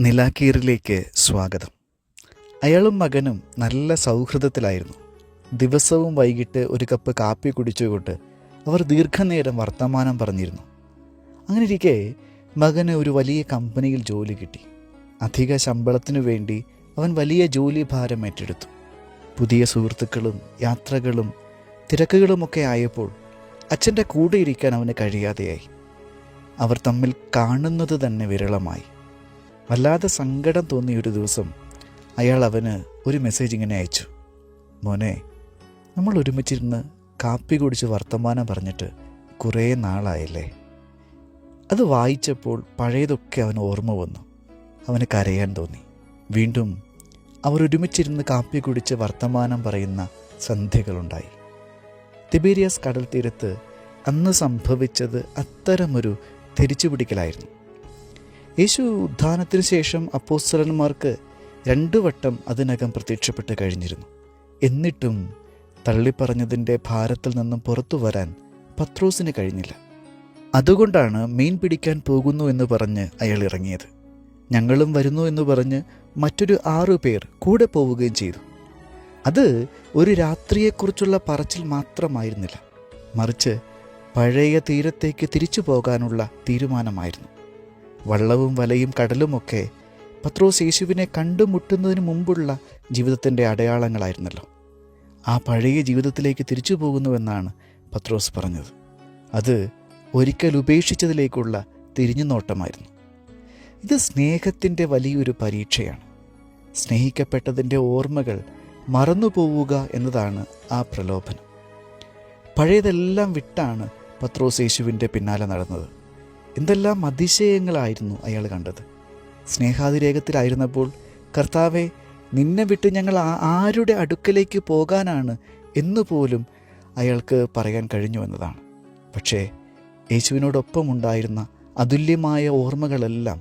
നിലാക്കീറിലേക്ക് സ്വാഗതം. അയാളും മകനും നല്ല സൗഹൃദത്തിലായിരുന്നു. ദിവസവും വൈകിട്ട് ഒരു കപ്പ് കാപ്പി കുടിച്ചുകൊണ്ട് അവർ ദീർഘനേരം വർത്തമാനം പറഞ്ഞിരുന്നു. അങ്ങനെ ഇരിക്കെ മകന് ഒരു വലിയ കമ്പനിയിൽ ജോലി കിട്ടി. അധിക ശമ്പളത്തിനു വേണ്ടി അവൻ വലിയ ജോലി ഭാരം ഏറ്റെടുത്തു. പുതിയ സുഹൃത്തുക്കളും യാത്രകളും തിരക്കുകളുമൊക്കെ ആയപ്പോൾ അച്ഛൻ്റെ കൂടെ ഇരിക്കാൻ അവന് കഴിയാതെയായി. അവർ തമ്മിൽ കാണുന്നത് തന്നെ വിരളമായി. വല്ലാതെ സങ്കടം തോന്നിയ ഒരു ദിവസം അയാൾ അവന് ഒരു മെസ്സേജ് ഇങ്ങനെ അയച്ചു: മോനെ, നമ്മൾ ഒരുമിച്ചിരുന്ന് കാപ്പി കുടിച്ച് വർത്തമാനം പറഞ്ഞിട്ട് കുറേ നാളായല്ലേ. അത് വായിച്ചപ്പോൾ പഴയതൊക്കെ അവന് ഓർമ്മ വന്നു. അവന് കരയാൻ തോന്നി. വീണ്ടും അവർ ഒരുമിച്ചിരുന്ന് കാപ്പി കുടിച്ച് വർത്തമാനം പറയുന്ന സന്ധ്യകളുണ്ടായി. തിബേരിയാസ് കടൽ തീരത്ത് അന്ന് സംഭവിച്ചത് അത്തരമൊരു തിരിച്ചുപിടിക്കലായിരുന്നു. യേശു ഉത്ഥാനത്തിന് ശേഷം അപ്പോസ്തലന്മാർക്ക് 2 വട്ടം അതിനകം പ്രത്യക്ഷപ്പെട്ട് കഴിഞ്ഞിരുന്നു. എന്നിട്ടും തള്ളിപ്പറഞ്ഞതിൻ്റെ ഭാരത്തിൽ നിന്നും പുറത്തു വരാൻ പത്രോസിന് കഴിഞ്ഞില്ല. അതുകൊണ്ടാണ് മീൻ പിടിക്കാൻ പോകുന്നു എന്ന് പറഞ്ഞ് അയാൾ ഇറങ്ങിയത്. ഞങ്ങളും വരുന്നു എന്ന് പറഞ്ഞ് മറ്റൊരു 6 പേർ കൂടെ പോവുകയും ചെയ്തു. അത് ഒരു രാത്രിയെക്കുറിച്ചുള്ള പറച്ചിൽ മാത്രമായിരുന്നില്ല, മറിച്ച് പഴയ തീരത്തേക്ക് തിരിച്ചു പോകാനുള്ള തീരുമാനമായിരുന്നു. വള്ളവും വലയും കടലുമൊക്കെ പത്രോസ് യേശുവിനെ കണ്ടുമുട്ടുന്നതിന് മുമ്പുള്ള ജീവിതത്തിൻ്റെ അടയാളങ്ങളായിരുന്നല്ലോ. ആ പഴയ ജീവിതത്തിലേക്ക് തിരിച്ചു പോകുന്നുവെന്നാണ് പത്രോസ് പറഞ്ഞത്. അത് ഒരിക്കൽ ഉപേക്ഷിച്ചതിലേക്കുള്ള തിരിഞ്ഞുനോട്ടമായിരുന്നു. ഇത് സ്നേഹത്തിൻ്റെ വലിയൊരു പരീക്ഷയാണ്. സ്നേഹിക്കപ്പെട്ടതിൻ്റെ ഓർമ്മകൾ മറന്നുപോവുക എന്നതാണ് ആ പ്രലോഭനം. പഴയതെല്ലാം വിട്ടാണ് പത്രോസ് യേശുവിൻ്റെ പിന്നാലെ നടന്നത്. എന്തെല്ലാം അതിശയങ്ങളായിരുന്നു അയാൾ കണ്ടത്. സ്നേഹാതിരേകത്തിലായിരുന്നപ്പോൾ കർത്താവെ, നിന്നെ വിട്ട് ഞങ്ങൾ ആരുടെ അടുക്കലേക്ക് പോകാനാണ് എന്നുപോലും അയാൾക്ക് പറയാൻ കഴിഞ്ഞു എന്നതാണ്. പക്ഷേ യേശുവിനോടൊപ്പം ഉണ്ടായിരുന്ന അതുല്യമായ ഓർമ്മകളെല്ലാം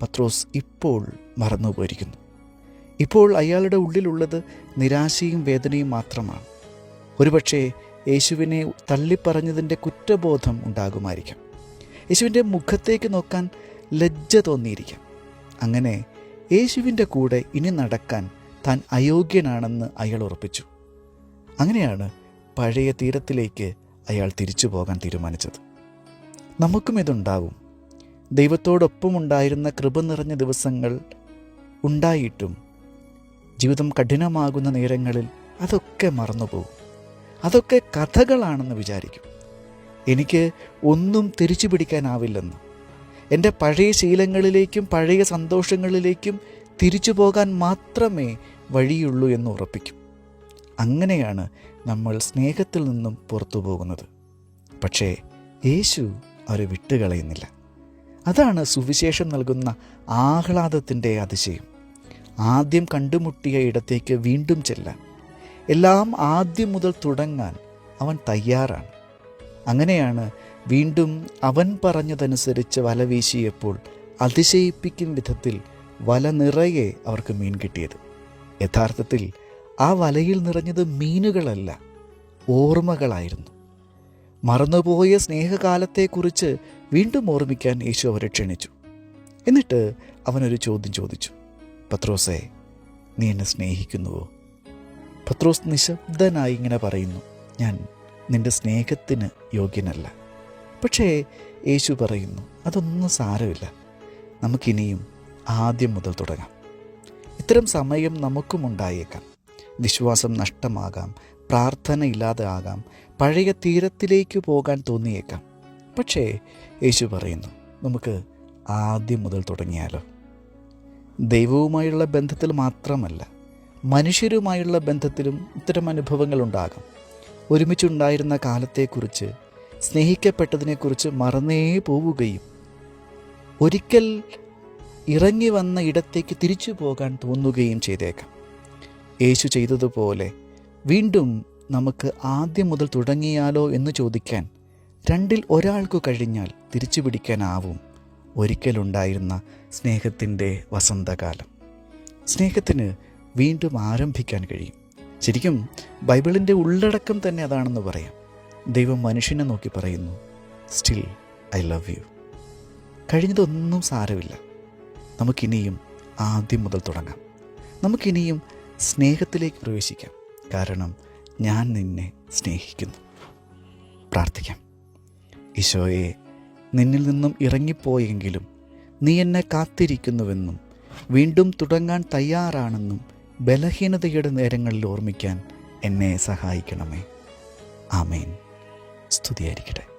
പത്രോസ് ഇപ്പോൾ മറന്നുപോയിരിക്കുന്നു. ഇപ്പോൾ അയാളുടെ ഉള്ളിലുള്ളത് നിരാശയും വേദനയും മാത്രമാണ്. ഒരുപക്ഷെ യേശുവിനെ തള്ളിപ്പറഞ്ഞതിൻ്റെ കുറ്റബോധം ഉണ്ടാകുമായിരിക്കാം. യേശുവിൻ്റെ മുഖത്തേക്ക് നോക്കാൻ ലജ്ജ തോന്നിയിരിക്കാം. അങ്ങനെ യേശുവിൻ്റെ കൂടെ ഇനി നടക്കാൻ താൻ അയോഗ്യനാണെന്ന് അയാൾ ഉറപ്പിച്ചു. അങ്ങനെയാണ് പഴയ തീരത്തിലേക്ക് അയാൾ തിരിച്ചു പോകാൻ തീരുമാനിച്ചത്. നമുക്കും ഇതുണ്ടാവും. ദൈവത്തോടൊപ്പമുണ്ടായിരുന്ന കൃപ നിറഞ്ഞ ദിവസങ്ങൾ ഉണ്ടായിട്ടും ജീവിതം കഠിനമാകുന്ന നേരങ്ങളിൽ അതൊക്കെ മറന്നുപോകും. അതൊക്കെ കഥകളാണെന്ന് വിചാരിക്കും. എനിക്ക് ഒന്നും തിരിച്ചു പിടിക്കാനാവില്ലെന്ന്, എൻ്റെ പഴയ ശീലങ്ങളിലേക്കും പഴയ സന്തോഷങ്ങളിലേക്കും തിരിച്ചു പോകാൻ മാത്രമേ വഴിയുള്ളൂ എന്ന് ഉറപ്പിക്കും. അങ്ങനെയാണ് നമ്മൾ സ്നേഹത്തിൽ നിന്നും പുറത്തു പോകുന്നത്. പക്ഷേ യേശു അവരെ വിട്ടുകളയുന്നില്ല. അതാണ് സുവിശേഷം നൽകുന്ന ആഹ്ലാദത്തിൻ്റെ അതിശയം. ആദ്യം കണ്ടുമുട്ടിയ ഇടത്തേക്ക് വീണ്ടും ചെല്ലാൻ, എല്ലാം ആദ്യം മുതൽ തുടങ്ങാൻ അവൻ തയ്യാറാണ്. അങ്ങനെയാണ് വീണ്ടും അവൻ പറഞ്ഞതനുസരിച്ച് വല വീശിയപ്പോൾ അതിശയിപ്പിക്കും വിധത്തിൽ വല നിറയെ അവർക്ക് മീൻ കിട്ടിയത്. യഥാർത്ഥത്തിൽ ആ വലയിൽ നിറഞ്ഞത് മീനുകളല്ല, ഓർമ്മകളായിരുന്നു. മറന്നുപോയ സ്നേഹകാലത്തെക്കുറിച്ച് വീണ്ടും ഓർമ്മിക്കാൻ യേശു അവരെ ക്ഷണിച്ചു. എന്നിട്ട് അവനൊരു ചോദ്യം ചോദിച്ചു: പത്രോസേ, നീ എന്നെ സ്നേഹിക്കുന്നുവോ? പത്രോസ് നിശബ്ദനായി ഇങ്ങനെ പറയുന്നു: ഞാൻ നിന്റെ സ്നേഹത്തിന് യോഗ്യനല്ല. പക്ഷേ യേശു പറയുന്നു, അതൊന്നും സാരമില്ല, നമുക്കിനിയും ആദ്യം മുതൽ തുടങ്ങാം. ഇത്തരം സമയം നമുക്കും ഉണ്ടായേക്കാം. വിശ്വാസം നഷ്ടമാകാം, പ്രാർത്ഥന ഇല്ലാതെ ആകാം, പഴയ തീരത്തിലേക്ക് പോകാൻ തോന്നിയേക്കാം. പക്ഷേ യേശു പറയുന്നു, നമുക്ക് ആദ്യം മുതൽ തുടങ്ങിയാലോ. ദൈവവുമായുള്ള ബന്ധത്തിൽ മാത്രമല്ല, മനുഷ്യരുമായുള്ള ബന്ധത്തിലും ഇത്തരം അനുഭവങ്ങൾ ഉണ്ടാകാം. ഒരുമിച്ചുണ്ടായിരുന്ന കാലത്തെക്കുറിച്ച്, സ്നേഹിക്കപ്പെട്ടതിനെക്കുറിച്ച് മറന്നേ പോവുകയും ഒരിക്കൽ ഇറങ്ങി വന്ന ഇടത്തേക്ക് തിരിച്ചു പോകാൻ തോന്നുകയും ചെയ്തേക്കാം. യേശു ചെയ്തതുപോലെ വീണ്ടും നമുക്ക് ആദ്യം മുതൽ തുടങ്ങിയാലോ എന്ന് ചോദിക്കാൻ 2ൽ ഒരാൾക്ക് കഴിഞ്ഞാൽ തിരിച്ചു പിടിക്കാനാവും ഒരിക്കലുണ്ടായിരുന്ന സ്നേഹത്തിൻ്റെ വസന്തകാലം. സ്നേഹത്തിന് വീണ്ടും ആരംഭിക്കാൻ കഴിയും. ശരിക്കും ബൈബിളിൻ്റെ ഉള്ളടക്കം തന്നെ അതാണെന്ന് പറയാം. ദൈവം മനുഷ്യനെ നോക്കി പറയുന്നു, സ്റ്റിൽ ഐ ലവ് യു. കഴിഞ്ഞതൊന്നും സാരമില്ല, നമുക്കിനിയും ആദ്യം മുതൽ തുടങ്ങാം. നമുക്കിനിയും സ്നേഹത്തിലേക്ക് പ്രവേശിക്കാം. കാരണം ഞാൻ നിന്നെ സ്നേഹിക്കുന്നു. പ്രാർത്ഥിക്കാം. ഈശോയെ, നിന്നിൽ നിന്നും ഇറങ്ങിപ്പോയെങ്കിലും നീ എന്നെ കാത്തിരിക്കുന്നുവെന്നും വീണ്ടും തുടങ്ങാൻ തയ്യാറാണെന്നും ബലഹീനതയുടെ നേരങ്ങളിൽ ഓർമ്മിക്കാൻ എന്നെ സഹായിക്കണമേ. ആമേൻ. സ്തുതിയായിരിക്കട്ടെ.